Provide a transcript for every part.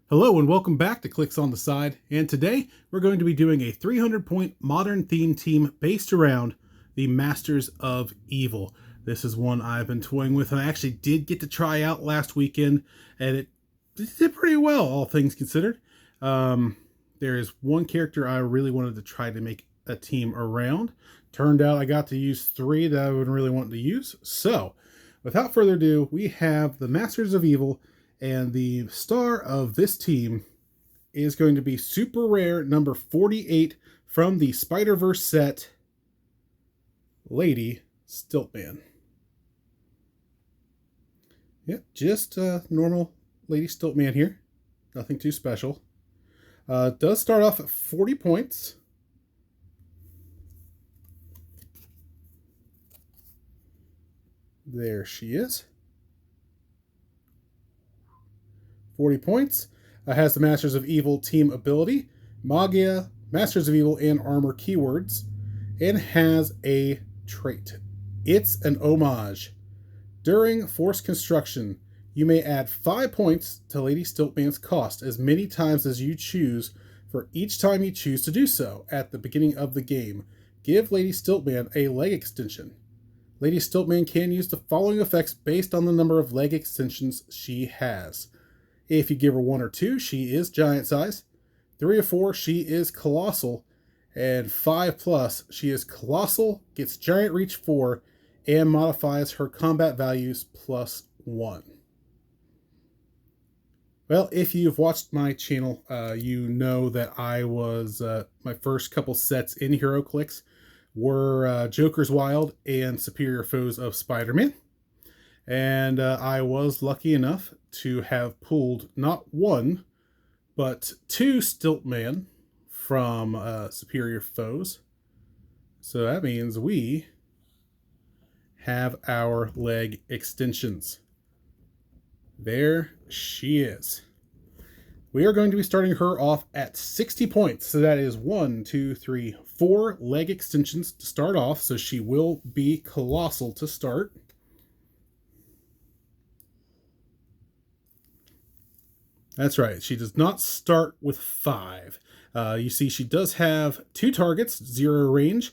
Hello and welcome back to Clicks on the Side, and today we're going to be doing a 300-point modern theme team based around the Masters of Evil. This is one I've been toying with, and I actually did get to try out last weekend, and it did pretty well, all things considered. There is one character I really wanted to try to make a team around. Turned out I got to use three that I would really want to use. So, without further ado, we have the Masters of Evil. And the star of this team is going to be super rare number 48 from the Spider-Verse set, Lady Stilt-Man. Yep, just normal Lady Stilt-Man here. Nothing too special. Does start off at 40 points. There she is. 40 points. Has the Masters of Evil team ability, Magia, Masters of Evil, and Armor keywords, and has a trait. It's an homage. During Force Construction, you may add 5 points to Lady Stilt-Man's cost as many times as you choose for each time you choose to do so at the beginning of the game. Give Lady Stilt-Man a leg extension. Lady Stilt-Man can use the following effects based on the number of leg extensions she has. If you give her 1 or 2, she is giant size. 3 or 4, she is colossal. And 5 plus, she is colossal, gets giant reach 4, and modifies her combat values +1. Well, if you've watched my channel, you know that I was, my first couple sets in Heroclix were Joker's Wild and Superior Foes of Spider-Man. And I was lucky enough to have pulled not one, but 2 Stilt-Man from Superior Foes. So that means we have our leg extensions. There she is. We are going to be starting her off at 60 points. So that is 1, 2, 3, 4 leg extensions to start off. So she will be colossal to start. That's right. She does not start with 5. You see, she does have 2 targets, 0 range.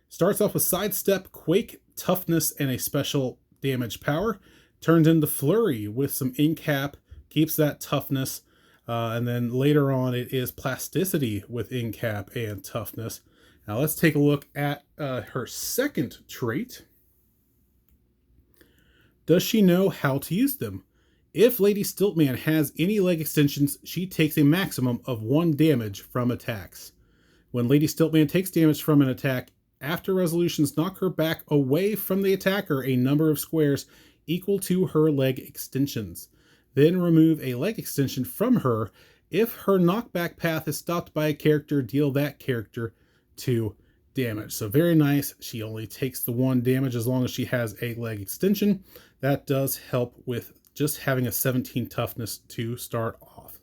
Starts off with Sidestep, Quake, Toughness, and a special damage power. Turns into Flurry with some in-cap, keeps that toughness. And then later on, it is Plasticity with in-cap and toughness. Now let's take a look at her second trait. Does she know how to use them? If Lady Stilt-Man has any leg extensions, she takes a maximum of 1 damage from attacks. When Lady Stilt-Man takes damage from an attack, after resolutions knock her back away from the attacker a number of squares equal to her leg extensions. Then remove a leg extension from her. If her knockback path is stopped by a character, deal that character 2 damage. So very nice. She only takes the 1 damage as long as she has a leg extension. That does help with just having a 17 toughness to start off.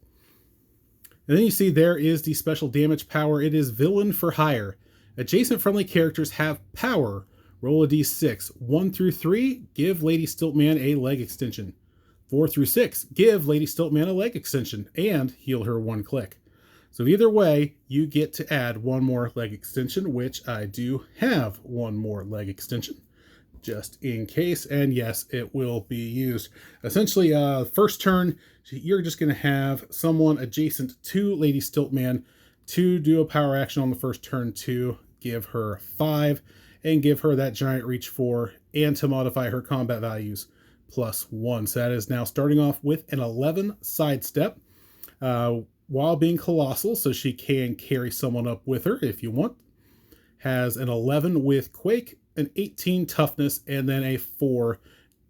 And then you see there is the special damage power. It is Villain for Hire. Adjacent friendly characters have power. Roll a d6. 1 through 3, give Lady Stilt-Man a leg extension. 4 through 6, give Lady Stilt-Man a leg extension and heal her 1 click. So either way, you get to add 1 more leg extension, which I do have 1 more leg extension, just in case. And yes, it will be used. Essentially, first turn, you're just going to have someone adjacent to Lady Stilt-Man to do a power action on the first turn to give her 5 and give her that giant reach 4 and to modify her combat values +1. So that is now starting off with an 11 sidestep while being colossal, so she can carry someone up with her if you want. Has an 11 with Quake, an 18 toughness, and then a 4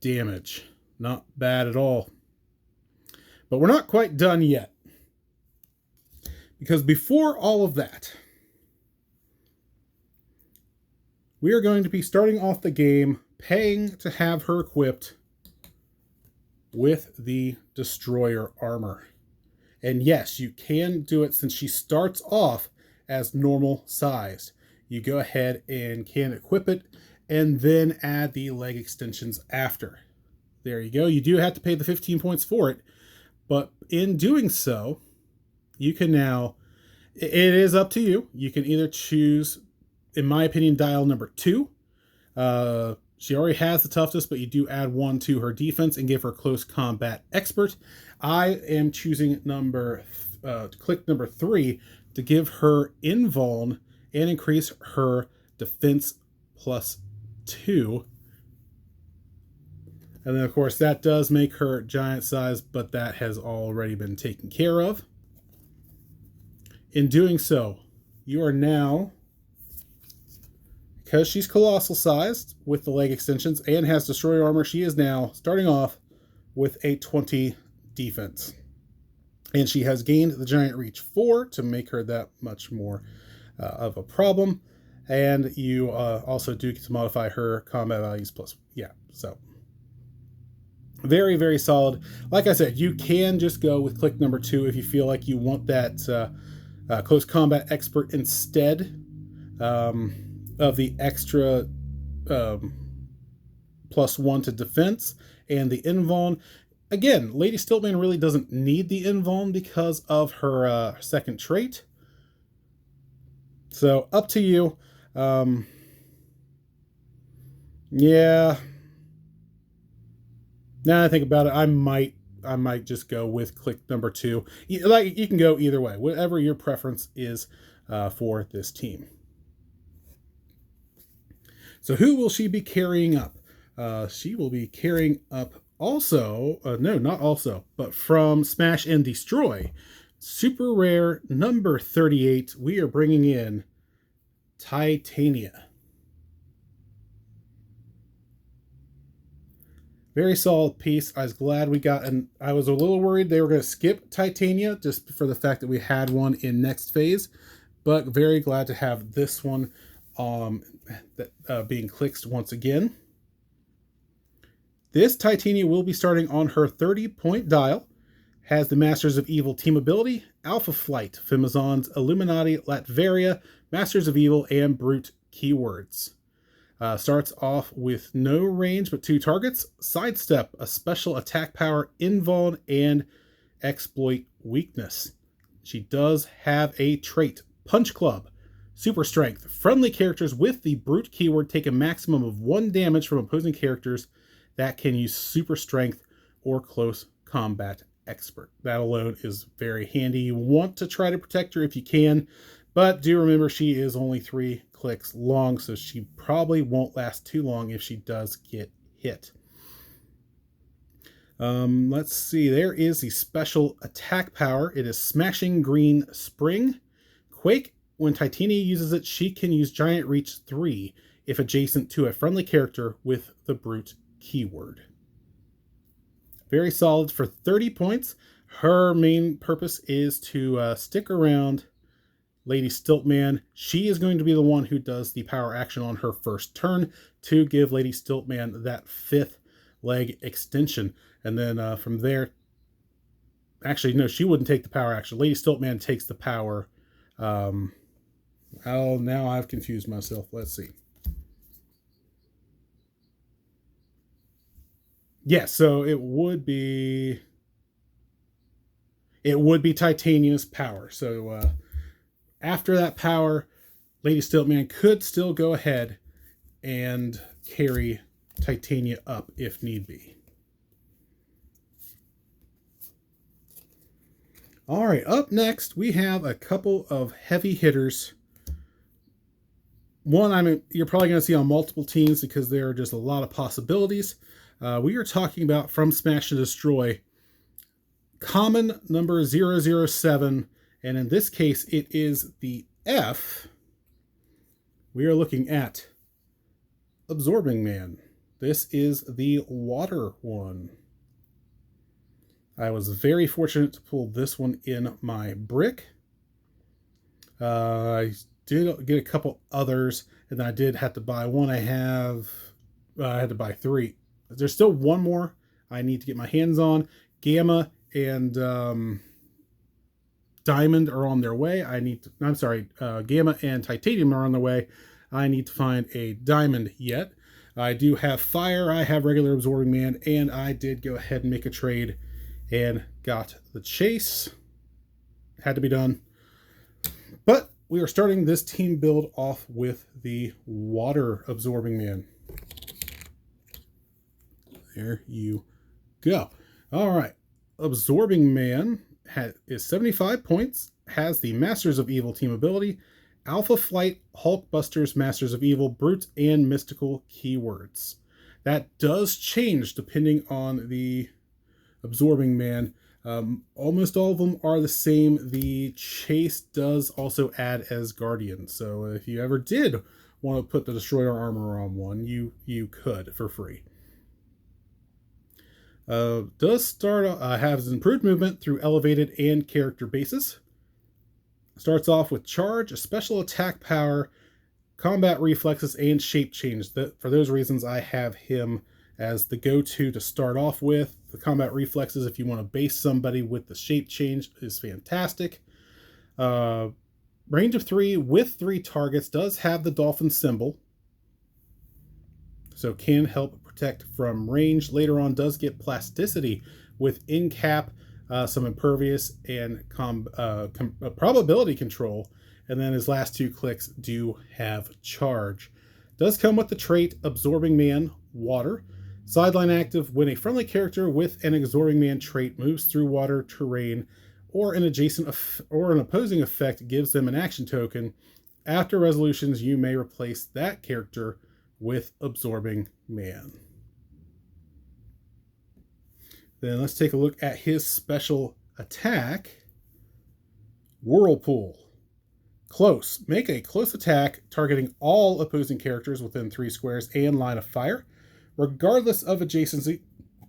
damage. Not bad at all. But we're not quite done yet. Because before all of that, we are going to be starting off the game paying to have her equipped with the Destroyer armor. And yes, you can do it since she starts off as normal sized. You go ahead and can equip it and then add the leg extensions after. There you go. You do have to pay the 15 points for it, But in doing so, you can now, it is up to you. You can either choose, in my opinion, dial number 2. She already has the toughness, but you do add 1 to her defense and give her close combat expert. I am choosing click number 3 to give her invuln and increase her defense +2. And then, of course, that does make her giant size, but that has already been taken care of. In doing so, you are now, because she's colossal sized with the leg extensions and has destroyer armor, she is now starting off with a 20 defense. And she has gained the giant reach 4 to make her that much more of a problem. And you also do get to modify her combat values plus. Yeah, so very, very solid. Like I said, you can just go with click number 2 if you feel like you want that close combat expert instead of the extra +1 to defense and the invuln. Again, Lady Stilt-Man really doesn't need the invuln because of her second trait. So up to you. Yeah. Now I think about it, I might just go with click number 2. Like, you can go either way, whatever your preference is for this team. So who will she be carrying up? She will be carrying up also, no, not also, but from Smash and Destroy, super rare number 38, we are bringing in Titania. Very solid piece. I was glad we got, and I was a little worried they were going to skip Titania just for the fact that we had one in next phase, but very glad to have this one being clicked once again. This Titania will be starting on her 30-point dial, has the Masters of Evil team ability, Alpha Flight, Femazon's Illuminati, Latveria, Masters of Evil, and Brute keywords. Starts off with no range but 2 targets, Sidestep, a special attack power, invuln, and exploit weakness. She does have a trait, Punch Club, super strength. Friendly characters with the Brute keyword take a maximum of 1 damage from opposing characters that can use super strength or close combat expert. That alone is very handy. You want to try to protect her if you can, but do remember she is only 3 clicks long, so she probably won't last too long if she does get hit. Let's see. There is the special attack power. It is Smashing Green Spring. Quake. When Titania uses it, she can use Giant Reach 3 if adjacent to a friendly character with the Brute keyword. Very solid for 30 points. Her main purpose is to stick around Lady Stilt-Man. She is going to be the one who does the power action on her first turn to give Lady Stilt-Man that 5th leg extension. And then from there, actually, no, she wouldn't take the power action. Lady Stilt-Man takes the power. Oh, now I've confused myself. Let's see. Yes, so it would be Titania's power. So after that power, Lady Stilt-Man could still go ahead and carry Titania up if need be. All right, up next, we have a couple of heavy hitters. One, you're probably going to see on multiple teams because there are just a lot of possibilities. We are talking about from Smash and Destroy, common number 007, and in this case, it is the F. We are looking at Absorbing Man. This is the water one. I was very fortunate to pull this one in my brick. I did get a couple others, and then I did have to buy one. I had to buy 3. There's still one more I need to get my hands on. Gamma and Diamond are on their way. Gamma and Titanium are on the way. I need to find a Diamond yet. I do have Fire, I have regular Absorbing Man, and I did go ahead and make a trade and got the chase. Had to be done. But we are starting this team build off with the water absorbing man. There you go. All right. Absorbing man is 75 points, has the Masters of Evil team ability, Alpha Flight, Hulkbusters, Masters of Evil, Brute, and Mystical keywords. That does change depending on the absorbing man. Almost all of them are the same. The chase does also add as guardian. So if you ever did want to put the destroyer armor on one, you could for free. Does start has improved movement through elevated and character bases. Starts off with charge, a special attack power, combat reflexes, and shape change. For those reasons, I have him as the go-to to start off with. The combat reflexes, if you want to base somebody with the shape change, is fantastic. Range of 3 with 3 targets, does have the dolphin symbol, so can help protect from range. Later on does get plasticity with in-cap, some impervious, and probability control. And then his last 2 clicks do have charge. Does come with the trait Absorbing Man Water. Sideline active: when a friendly character with an Absorbing Man trait moves through water terrain or an adjacent or an opposing effect gives them an action token, after resolutions you may replace that character with Absorbing Man. Then let's take a look at his special attack. Whirlpool. Close. Make a close attack targeting all opposing characters within 3 squares and line of fire, regardless of adjacency.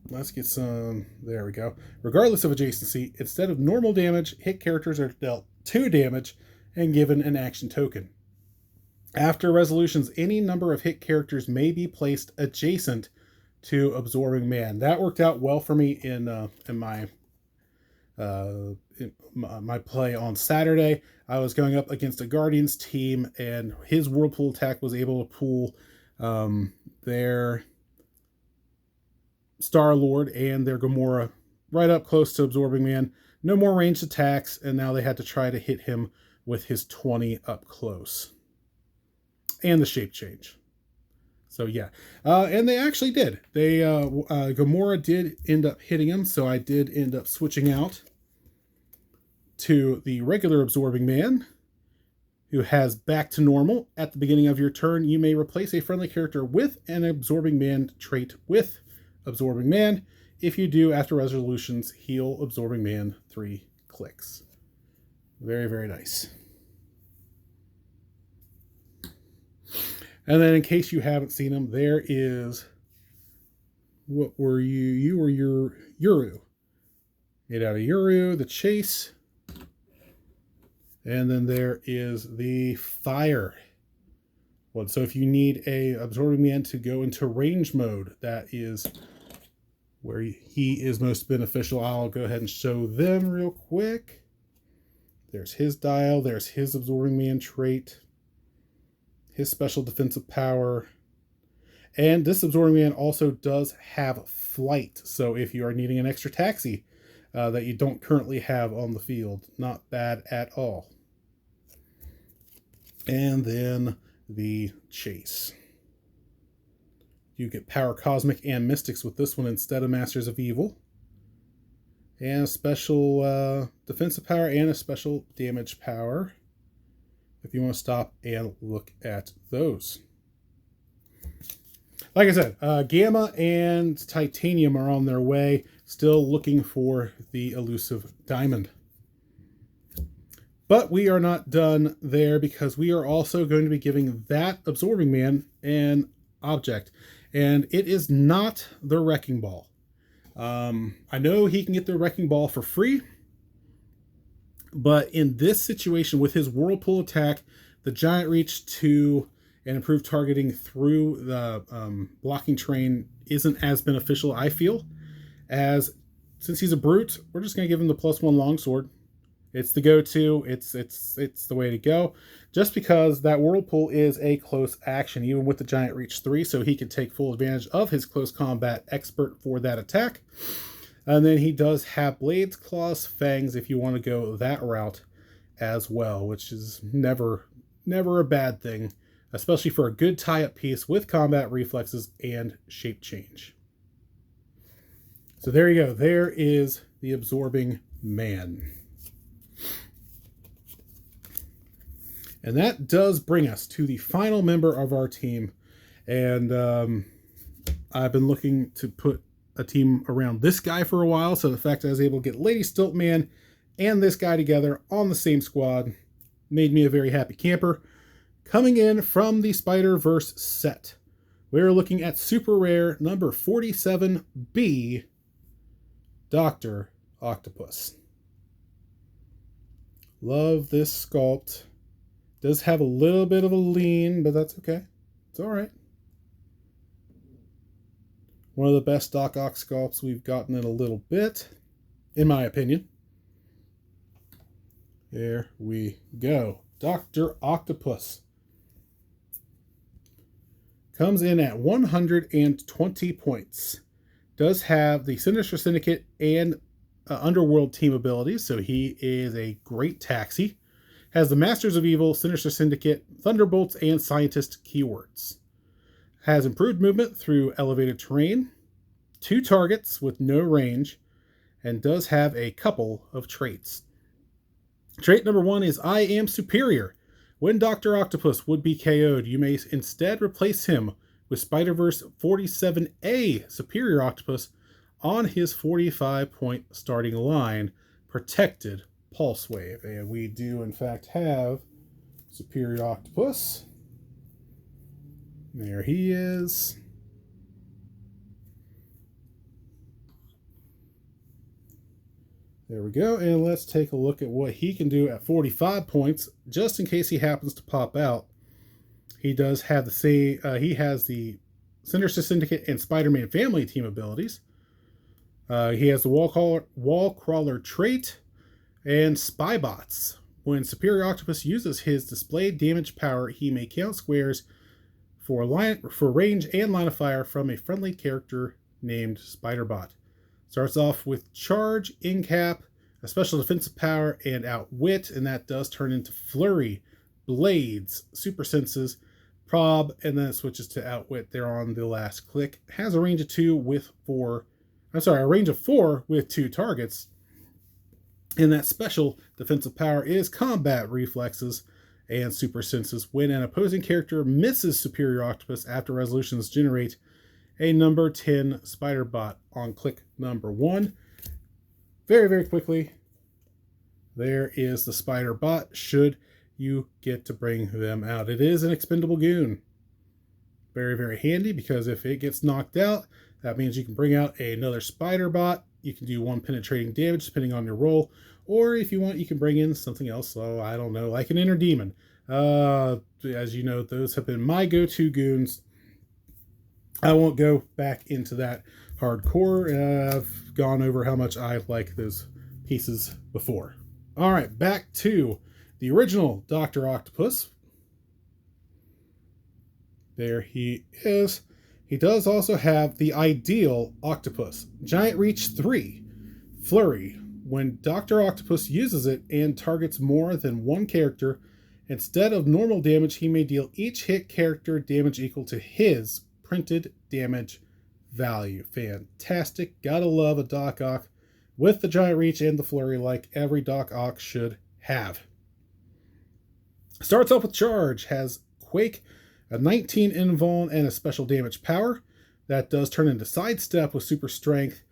Let's get some. There we go. Regardless of adjacency, instead of normal damage, hit characters are dealt 2 damage and given an action token. After resolutions, any number of hit characters may be placed adjacent to Absorbing Man. That worked out well for me in my play on Saturday. I was going up against a Guardians team, and his Whirlpool attack was able to pull their Star-Lord and their Gamora right up close to Absorbing Man. No more ranged attacks, and now they had to try to hit him with his 20 up close. And the shape change. So yeah, and they actually did. Gamora did end up hitting him, so I did end up switching out to the regular Absorbing Man, who has back to normal. At the beginning of your turn, you may replace a friendly character with an Absorbing Man trait with Absorbing Man. If you do, after resolutions, heal Absorbing Man 3 clicks. Very, very nice. And then in case you haven't seen him, there is, what were you? You were your Uru. Get out of Uru, the chase. And then there is the fire one. So if you need a Absorbing Man to go into range mode, that is where he is most beneficial. I'll go ahead and show them real quick. There's his dial. There's his Absorbing Man trait. His special defensive power. And this Absorbing Man also does have flight. So if you are needing an extra taxi that you don't currently have on the field, not bad at all. And then the chase. You get Power Cosmic and Mystics with this one instead of Masters of Evil. And a special defensive power and a special damage power, if you want to stop and look at those. Like I said, Gamma and Titanium are on their way. Still looking for the elusive Diamond. But we are not done there, because we are also going to be giving that Absorbing Man an object. And it is not the Wrecking Ball. I know he can get the Wrecking Ball for free. But in this situation, with his Whirlpool attack, the Giant Reach 2 and improved targeting through the blocking terrain isn't as beneficial, I feel. As since he's a brute, we're just going to give him the +1 longsword. It's the go-to. It's the way to go. Just because that Whirlpool is a close action, even with the Giant Reach 3, so he can take full advantage of his close combat expert for that attack. And then he does have blades, claws, fangs if you want to go that route as well, which is never a bad thing, especially for a good tie-up piece with combat reflexes and shape change. So there you go. There is the Absorbing Man. And that does bring us to the final member of our team. And I've been looking to put a team around this guy for a while. So the fact that I was able to get Lady Stilt-Man and this guy together on the same squad made me a very happy camper. Coming in from the Spider-Verse set, we're looking at super rare number 47B, Dr. Octopus. Love this sculpt. Does have a little bit of a lean, but that's okay. It's all right. One of the best Doc Ock sculpts we've gotten in a little bit, in my opinion. There we go. Dr. Octopus comes in at 120 points. Does have the Sinister Syndicate and Underworld team abilities, so he is a great taxi. Has the Masters of Evil, Sinister Syndicate, Thunderbolts, and Scientist keywords. Has improved movement through elevated terrain, 2 targets with no range, and does have a couple of traits. Trait number 1 is I am superior. When Dr. Octopus would be KO'd, you may instead replace him with Spider-Verse 47A Superior Octopus on his 45-point starting line, protected Pulse Wave. And we do, in fact, have Superior Octopus. There he is. There we go. And let's take a look at what he can do at 45 points, just in case he happens to pop out. He does have the same, he has the Sinister Syndicate and Spider-Man family team abilities. He has the wall crawler trait and spy bots. When Superior Octopus uses his displayed damage power, he may count squares for range and line of fire from a friendly character named Spider-Bot. Starts off with Charge, Incap, a special defensive power, and Outwit, and that does turn into Flurry, Blades, Super Senses, Prob, and then it switches to Outwit there on the last click. Has a range of 4 with 2 targets. And that special defensive power is Combat Reflexes and Super Senses. When an opposing character misses Superior Octopus after resolutions, generate a number 10 Spider Bot on click number 1. Very, very quickly, there is the Spider Bot, should you get to bring them out. It is an expendable goon. Very, very handy, because if it gets knocked out, that means you can bring out another Spider Bot. You can do 1 penetrating damage depending on your roll, or if you want, you can bring in something else. So I don't know, like an Inner Demon. As you know, those have been my go-to goons. I won't go back into that hardcore. I've gone over how much I like those pieces before. All right, back to the original Dr. Octopus. There he is. He does also have the ideal Octopus. Giant Reach 3. Flurry. When Dr. Octopus uses it and targets more than one character, instead of normal damage, he may deal each hit character damage equal to his printed damage value. Fantastic. Gotta love a Doc Ock with the Giant Reach and the Flurry, like every Doc Ock should have. Starts off with Charge. Has Quake, a 19 invuln, and a special damage power. That does turn into Sidestep with super strength.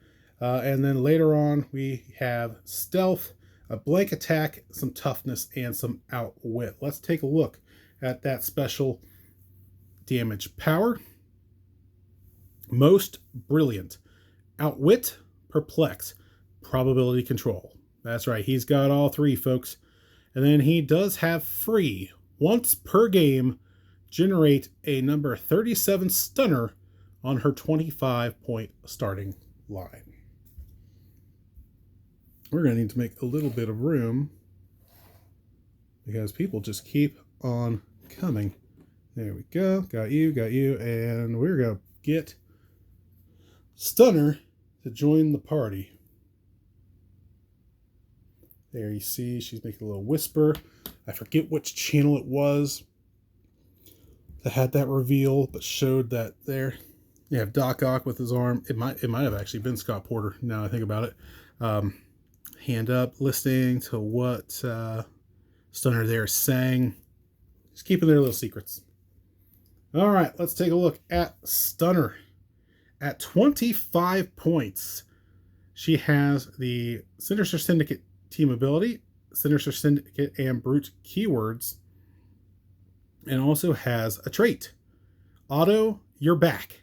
And then later on, we have Stealth, a blank attack, some toughness, and some Outwit. Let's take a look at that special damage power. Most Brilliant. Outwit, Perplex, Probability Control. That's right, he's got all 3, folks. And then he does have Free. Once per game, generate a number 37 stunner on her 25-point starting line. We're going to need to make a little bit of room because people just keep on coming. There we go. Got you. And we're going to get Stunner to join the party. There you see she's making a little whisper. I forget which channel it was that had that reveal, but showed that there you have Doc Ock with his arm. It might have actually been Scott Porter, now I think about it. Hand up, listening to what Stunner there is saying. Just keeping their little secrets. All right, let's take a look at Stunner. At 25 points, she has the Sinister Syndicate team ability, Sinister Syndicate and Brute keywords, and also has a trait. Auto, you're back.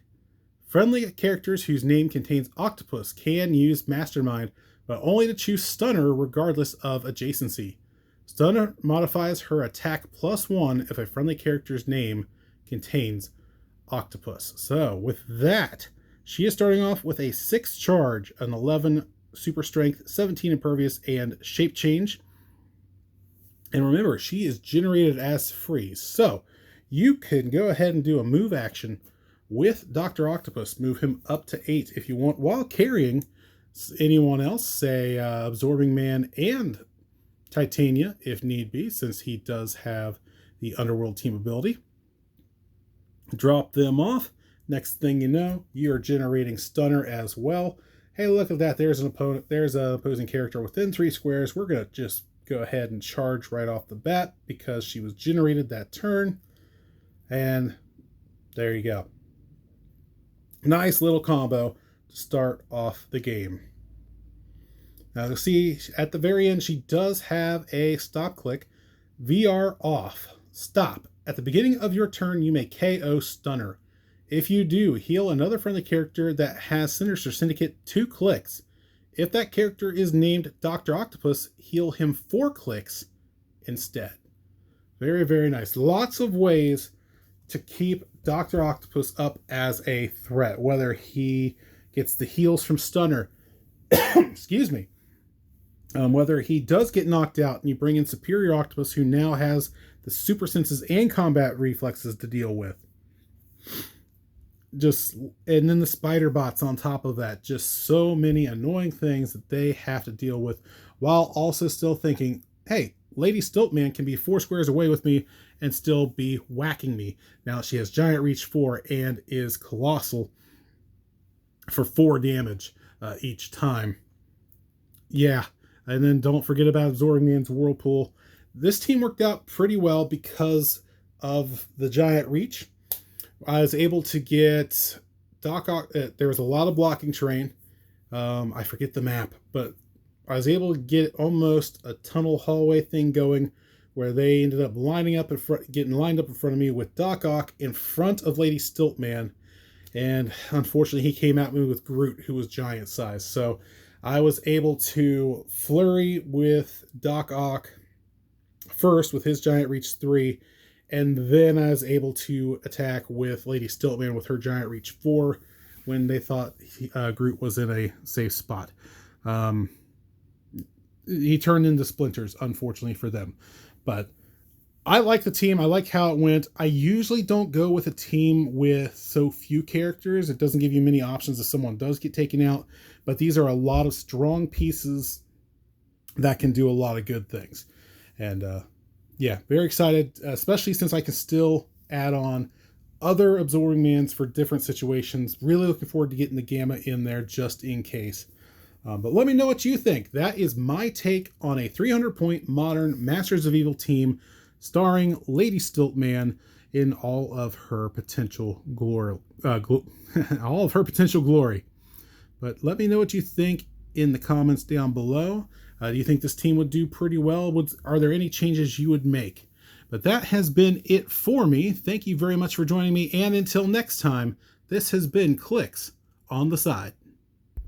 Friendly characters whose name contains octopus can use Mastermind, but only to choose Stunner regardless of adjacency. Stunner modifies her attack +1 if a friendly character's name contains octopus. So with that, she is starting off with a 6 charge, an 11 super strength, 17 impervious, and shape change. And remember, she is generated as freeze. So you can go ahead and do a move action with Dr. Octopus. Move him up to 8 if you want, while carrying anyone else, say Absorbing Man and Titania, if need be, since he does have the Underworld team ability. Drop them off. Next thing you know, you're generating Stunner as well. Hey, look at that. There's an opponent. There's an opposing character within 3 squares. We're going to just go ahead and charge right off the bat because she was generated that turn. And there you go. Nice little combo to start off the game. Now you'll see at the very end, she does have a stop click. VR off. Stop. At the beginning of your turn, you may KO Stunner. If you do, heal another friendly character that has Sinister Syndicate 2 clicks. If that character is named Dr. Octopus, heal him 4 clicks instead. Very, very nice. Lots of ways to keep Dr. Octopus up as a threat, whether he gets the heals from Stunner, excuse me, whether he does get knocked out and you bring in Superior Octopus, who now has the super senses and combat reflexes to deal with. And then the spider bots on top of that. Just so many annoying things that they have to deal with, while also still thinking, hey, Lady Stilt-Man can be 4 squares away with me and still be whacking me. Now she has Giant Reach 4 and is Colossal for 4 damage each time. Yeah, and then don't forget about Absorbing Man's Whirlpool. This team worked out pretty well because of the Giant Reach. I was able to get Doc Ock. There was a lot of blocking terrain. I forget the map, but I was able to get almost a tunnel hallway thing going where they ended up getting lined up in front of me with Doc Ock in front of Lady Stilt-Man. And unfortunately, he came at me with Groot, who was giant size. So I was able to flurry with Doc Ock first with his Giant Reach 3. And then I was able to attack with Lady Stilt-Man with her Giant Reach 4 when they thought Groot was in a safe spot. He turned into splinters, unfortunately for them. But I like the team. I like how it went. I usually don't go with a team with so few characters. It doesn't give you many options if someone does get taken out. But these are a lot of strong pieces that can do a lot of good things. And yeah, very excited, especially since I can still add on other Absorbing Mans for different situations. Really looking forward to getting the Gamma in there just in case. But let me know what you think. That is my take on a 300-point modern Masters of Evil team starring Lady Stilt-Man in all of her potential glory. All of her potential glory. But let me know what you think in the comments down below. Do you think this team would do pretty well? Are there any changes you would make? But that has been it for me. Thank you very much for joining me. And until next time, this has been Clicks on the Side.